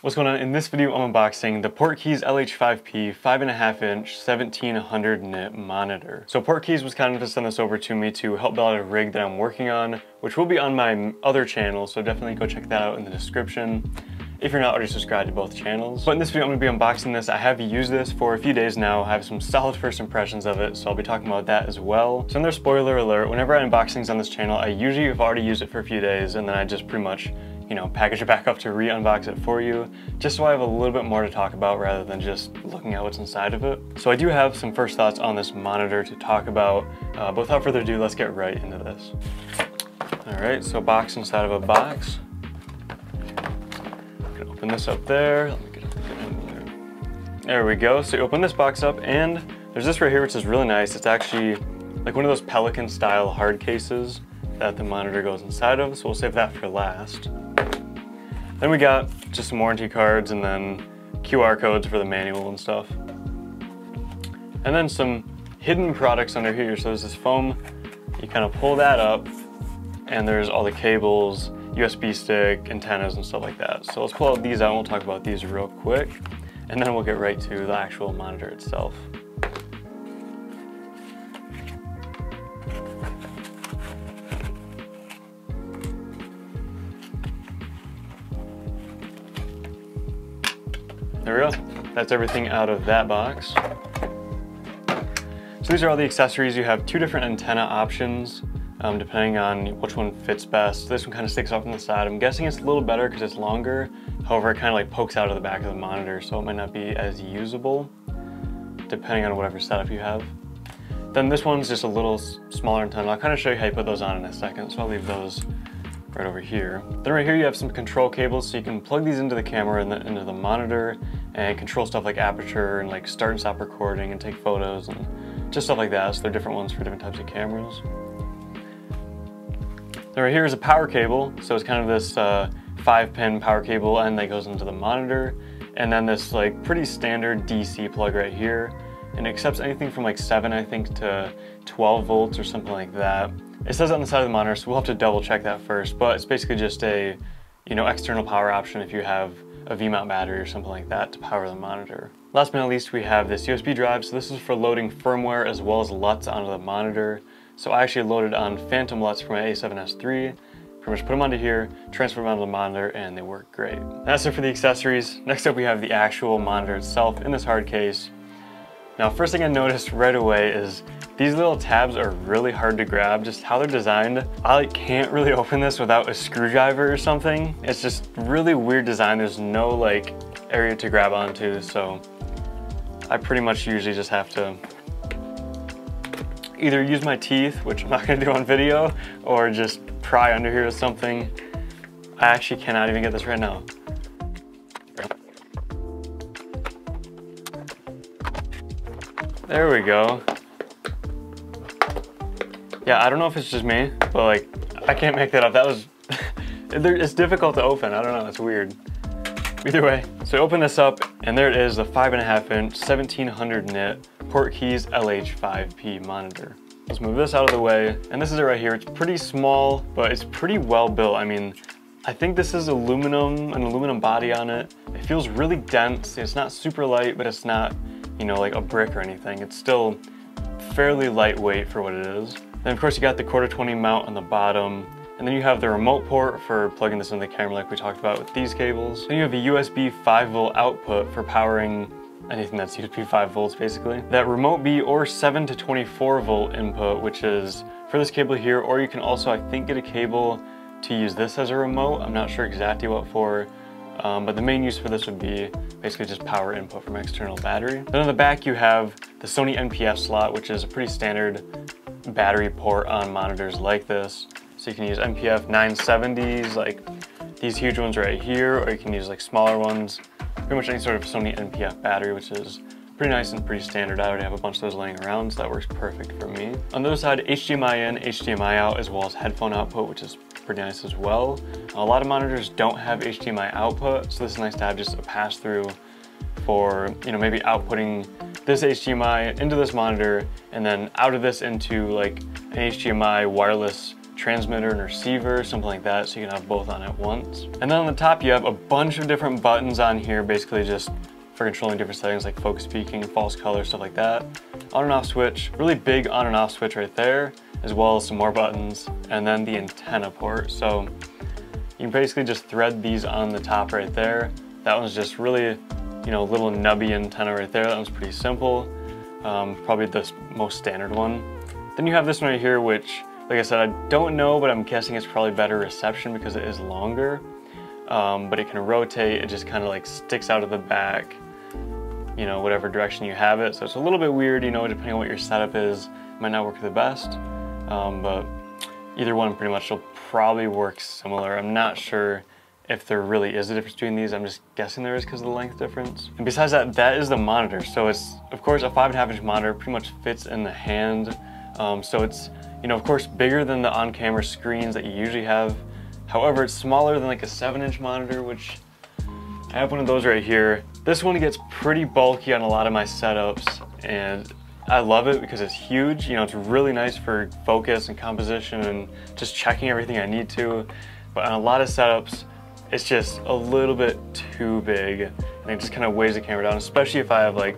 What's going on? In this video, I'm unboxing the Portkeys LH5P 5.5-inch 1700 nit monitor. So Portkeys was kind enough to send this over to me to help build out a rig that I'm working on, which will be on my other channel, so definitely go check that out in the description if you're not already subscribed to both channels. But in this video, I'm going to be unboxing this. I have used this for a few days now. I have some solid first impressions of it, so I'll be talking about that as well. So another spoiler alert, whenever I unbox things on this channel, I usually have already used it for a few days, and then I just pretty much package it back up to re-unbox it for you, just so I have a little bit more to talk about rather than just looking at what's inside of it. So I do have some first thoughts on this monitor to talk about, but without further ado, let's get right into this. All right, so box inside of a box. I'm gonna open this up there. Let me get it in there. There we go. So you open this box up, and there's this right here, which is really nice. It's actually like one of those Pelican style hard cases that the monitor goes inside of, so we'll save that for last. Then we got just some warranty cards and then QR codes for the manual and stuff. And then some hidden products under here. So there's this foam, you kind of pull that up, and there's all the cables, USB stick, antennas, and stuff like that. So let's pull out these out and we'll talk about these real quick, and then we'll get right to the actual monitor itself. There we go. That's everything out of that box. So these are all the accessories. You have two different antenna options, depending on which one fits best. This one kind of sticks out from the side. I'm guessing it's a little better because it's longer. However, it kind of like pokes out of the back of the monitor, so it might not be as usable, depending on whatever setup you have. Then this one's just a little smaller antenna. I'll kind of show you how you put those on in a second, so I'll leave those right over here. Then right here you have some control cables, so you can plug these into the camera and into the monitor and control stuff like aperture and like start and stop recording and take photos and just stuff like that. So they're different ones for different types of cameras. Then right here is a power cable, so it's kind of this 5-pin power cable and that goes into the monitor, and then this like pretty standard DC plug right here, and it accepts anything from like 7 I think to 12 volts or something like that. It says on the side of the monitor, so we'll have to double check that first, but it's basically just a external power option if you have a V-mount battery or something like that to power the monitor. Last but not least, we have this USB drive. So this is for loading firmware as well as LUTs onto the monitor. So I actually loaded on Phantom LUTs for my A7S III, pretty much put them onto here, transfer them onto the monitor, and they work great. That's it for the accessories. Next up we have the actual monitor itself in this hard case. Now, first thing I noticed right away is these little tabs are really hard to grab, just how they're designed. I can't really open this without a screwdriver or something. It's just really weird design. There's no like area to grab onto, so I pretty much usually just have to either use my teeth, which I'm not gonna do on video, or just pry under here with something. I actually cannot even get this right now. There we go. Yeah, I don't know if it's just me, but like, I can't make that up. That was, it's difficult to open. I don't know, it's weird. Either way, so I open this up, and there it is, the 5.5-inch 1700 nit Portkeys LH5P monitor. Let's move this out of the way, and this is it right here. It's pretty small, but it's pretty well built. I mean, I think this is aluminum, an aluminum body on it. It feels really dense. It's not super light, but it's not, like a brick or anything. It's still fairly lightweight for what it is. Then of course you got the 1/4-20 mount on the bottom, and then you have the remote port for plugging this into the camera like we talked about with these cables. Then you have a USB 5-volt output for powering anything that's USB 5 volts basically. That remote B or 7 to 24 volt input, which is for this cable here, or you can also I think get a cable to use this as a remote. I'm not sure exactly what for. But the main use for this would be basically just power input from external battery. Then on the back you have the Sony NPF slot, which is a pretty standard battery port on monitors like this. So you can use NPF 970s, like these huge ones right here, or you can use like smaller ones, pretty much any sort of Sony NPF battery, which is pretty nice and pretty standard. I already have a bunch of those laying around, so that works perfect for me. On the other side, HDMI in, HDMI out, as well as headphone output, which is pretty nice as well. A lot of monitors don't have HDMI output, so this is nice to have just a pass-through for, maybe outputting this HDMI into this monitor and then out of this into like an HDMI wireless transmitter and receiver, something like that, so you can have both on at once. And then on the top, you have a bunch of different buttons on here, basically just for controlling different settings like focus peaking, false color, stuff like that. On and off switch, really big on and off switch right there, as well as some more buttons, and then the antenna port. So you can basically just thread these on the top right there. That one's just really, you know, little nubby antenna right there. That one's pretty simple. Probably the most standard one. Then you have this one right here, which, like I said, I don't know, but I'm guessing it's probably better reception because it is longer. But it can rotate, it just kind of like sticks out of the back, you know, whatever direction you have it. So it's a little bit weird, you know, depending on what your setup is, it might not work the best. But either one pretty much will probably work similar. I'm not sure if there really is a difference between these. I'm just guessing there is because of the length difference. And besides that, that is the monitor. So it's, of course, a 5.5-inch monitor, pretty much fits in the hand. So it's, you know, of course, bigger than the on-camera screens that you usually have. However, it's smaller than like a 7-inch monitor, which I have one of those right here. This one gets pretty bulky on a lot of my setups, and I love it because it's huge. You know, it's really nice for focus and composition and just checking everything I need to. But on a lot of setups, it's just a little bit too big, and it just kind of weighs the camera down, especially if I have like,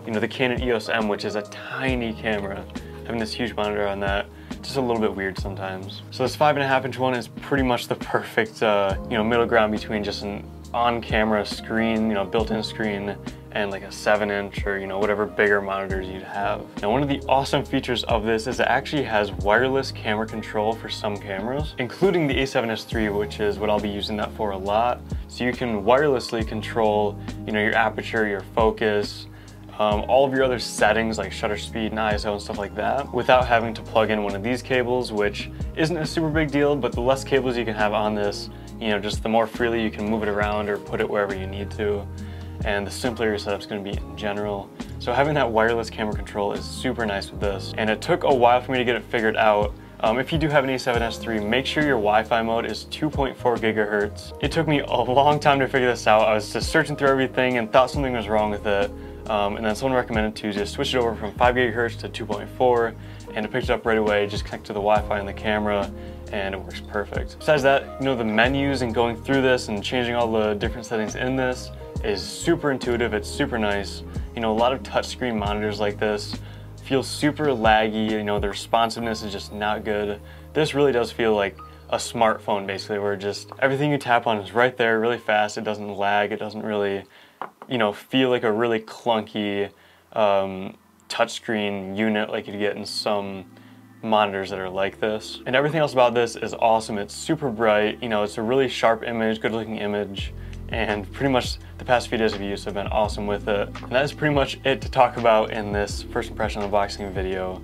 you know, the Canon EOS M, which is a tiny camera. Having this huge monitor on that, just a little bit weird sometimes. So this 5.5-inch one is pretty much the perfect, you know, middle ground between just an on-camera screen, you know, built-in screen, and like a 7-inch or, you know, whatever bigger monitors you'd have. Now, one of the awesome features of this is it actually has wireless camera control for some cameras, including the A7S III, which is what I'll be using that for a lot. So you can wirelessly control, you know, your aperture, your focus, all of your other settings like shutter speed and ISO and stuff like that without having to plug in one of these cables, which isn't a super big deal, but the less cables you can have on this, you know, just the more freely you can move it around or put it wherever you need to, and the simpler your setup's going to be in general. So having that wireless camera control is super nice with this, and it took a while for me to get it figured out. If you do have an A7S III, make sure your Wi-Fi mode is 2.4 gigahertz. It took me a long time to figure this out. I was just searching through everything and thought something was wrong with it. And then someone recommended to just switch it over from 5 gigahertz to 2.4, and it picked it up right away, just connect to the Wi-Fi in the camera, and it works perfect. Besides that, you know, the menus and going through this and changing all the different settings in this is super intuitive, it's super nice. You know, a lot of touchscreen monitors like this feel super laggy, you know, the responsiveness is just not good. This really does feel like a smartphone basically, where just everything you tap on is right there, really fast, it doesn't lag, it doesn't really, you know, feel like a really clunky touchscreen unit like you'd get in some monitors that are like this. And everything else about this is awesome. It's super bright, you know, it's a really sharp image, good looking image, and pretty much the past few days of use have been awesome with it. And that is pretty much it to talk about in this first impression unboxing video.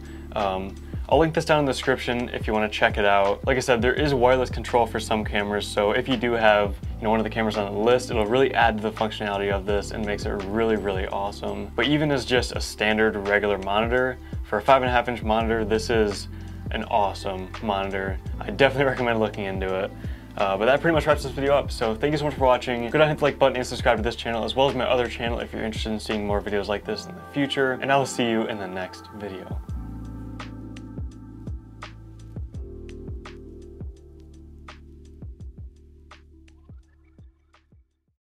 I'll link this down in the description if you want to check it out. Like I said, there is wireless control for some cameras, so if you do have, you know, one of the cameras on the list, it'll really add to the functionality of this and makes it really, really awesome. But even as just a standard regular monitor, for a 5.5-inch monitor, this is an awesome monitor. I definitely recommend looking into it. But that pretty much wraps this video up, so thank you so much for watching. Go down and hit the like button and subscribe to this channel, as well as my other channel if you're interested in seeing more videos like this in the future, and I will see you in the next video.